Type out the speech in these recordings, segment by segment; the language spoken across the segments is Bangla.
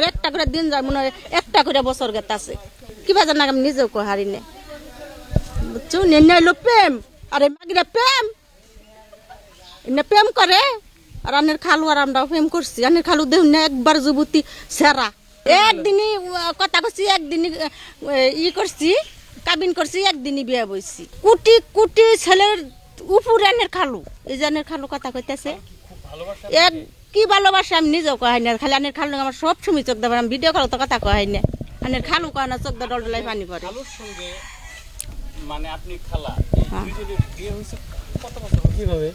একটা করে দিন যায় মনে হয় একটা করে বছর গেতাছে কি বাজার না আমি নিজেও কো হারি না বুঝছো নেনে এলো প্রেম আরে মাগিরা প্রেম এনে প্রেম করে আর আনের খালু আর আমরাও প্রেম করছি আনের খালু দেহ না একবার যুবতী সেরা একদিনই কথা কছি একদিনই করছি কাবিন করছি একদিনই বিয়ে বইছি কোটি কোটি ছেলের উপরে আনের খালু এই যে আনের খালু কথা কইতেছে এক কি ভালোবাসা আমি নিজেও কহাই না খালি আনের খালু আমার সব সময় চোখ দেবার আমি ভিডিও কল তো কথা কহাই না আনের খালু কয় না চোখ দল ডলাই পানি পড়ে মানে আপনি খালা বিয়ে হইছে কত বছর কিভাবে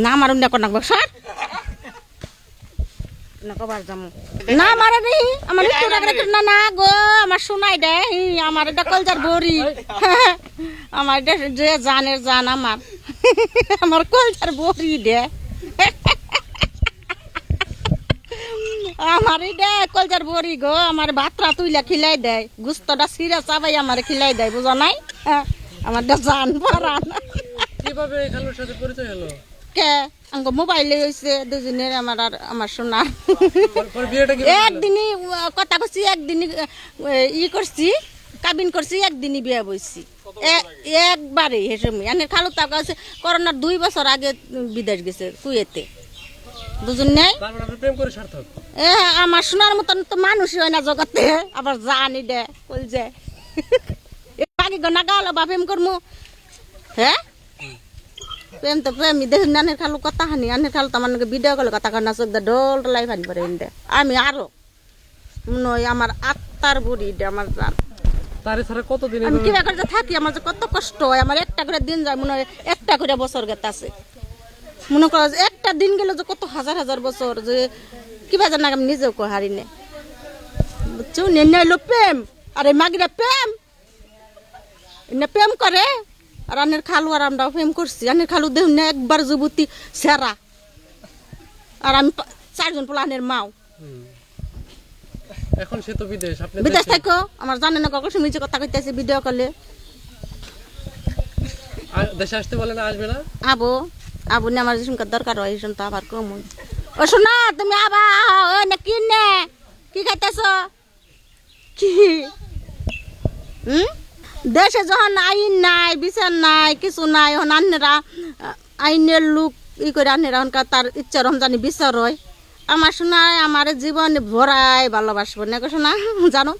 না মারুন না কোন স্যার না কবার যামু না মারে নি আমার না না গো আমার শোনাই দে আমার এটা কলজার বড়ি আমার এটা যে জানের জান আমার কলজার বড়ি দে আমার এটা কলজার বড়ি গো আমার ভাতরা তুইলা খিলাই দেয় গুস্তটা সিরা চাবাই আমার খিলাই দেয় বুঝো নাই আমার জান পরান কিভাবে খালুর সাথে পরিচয় হলো কে আঙ্গ মোবাইলে হইছে দুজনের আমার আর আমার সোনার একদিনই কথা কছি একদিনই করছি কাবিন করছি একদিনই বিয়ে বইছি একবারে হেসমি আনের খালু তাকে আছে করোনার 2 বছর আগে বিদেশ গেছে কুয়েতে বুঝুন নাই আমার সোনার মতন তো মানুষই হয় না জগতে আবার জানি দে কল যে বাকি গনা গাওয়ালো বা প্রেম করমু হ্যাঁ প্রেম তো প্রেম দেখুন আনের খালু কথা হানি আনের খালু তো আমার ভিডিও কলে কথা কর না চোখ ডল লাই পানি পরে দে আমি আরো নই আমার আত্মার বুড়ি দে আমার জান তারে ছাড়া কতদিন আমি কিবা করে থাকি আমার যে কত কষ্ট হয় আমার একটা করে দিন যায় মনে হয় একটা করে বছর গেতাছে মনে করো একটা দিন গেলে যে কত হাজার হাজার বছর যে কিবা জানা আমি নিজেও কো হারি না বুঝছো নেনে এলো প্রেম আরে মাগিরা প্রেম এনে প্রেম করে আর আনের খালু আর আমরাও প্রেম করছি আনের খালু দেহ না একবার যুবতী সেরা আর আমি 4 জন পোলানের মাও এখন সে তো বিদেশ আপনি বিদেশ থাকো আমার জানে না কখন শুনেছি কথা কইতেছে ভিডিও কলে দেশে আসতে বলে না আসবে না আবো আবু না আমার যেসব দরকার হয় সেসব তো আবার কম ও শোনা তুমি আবা ও না কি নে কি খাইতেছ কি দেশে যখন আইন নাই বিচার নাই কিছু নাই এখন আন্নেরা আইনের লোক করে আন্নেরা তার ইচ্ছা রমজানি বিচার হয় আমার শোনায় আমার জীবন ভরাই ভালোবাসবো না শোনা জানো